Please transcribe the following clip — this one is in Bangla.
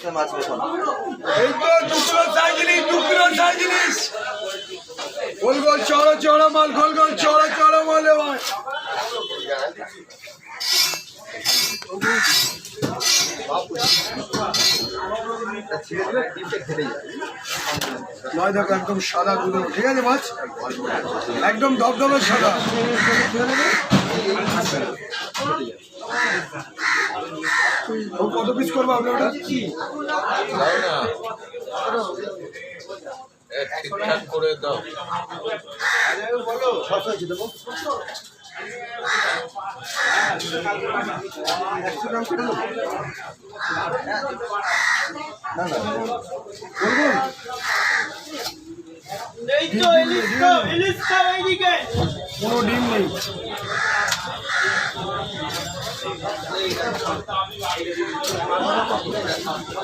আসছে মাছ বেতন। এই তো দুপুরো সাই জিনিস গোল গোল চড়া চড়া মাল, গোল গোল চড়া চড়া মাল এবার। নয় দেখো একদম সাদা দুধ, ঠিক আছে মাছ একদম দবদবে সাদা। কত পিস করবো আপনি ওটা? ঠিকঠাক করে দাও। দেবো 100 গ্রাম কেটে দেবো। না না কোনো ডিম নেই।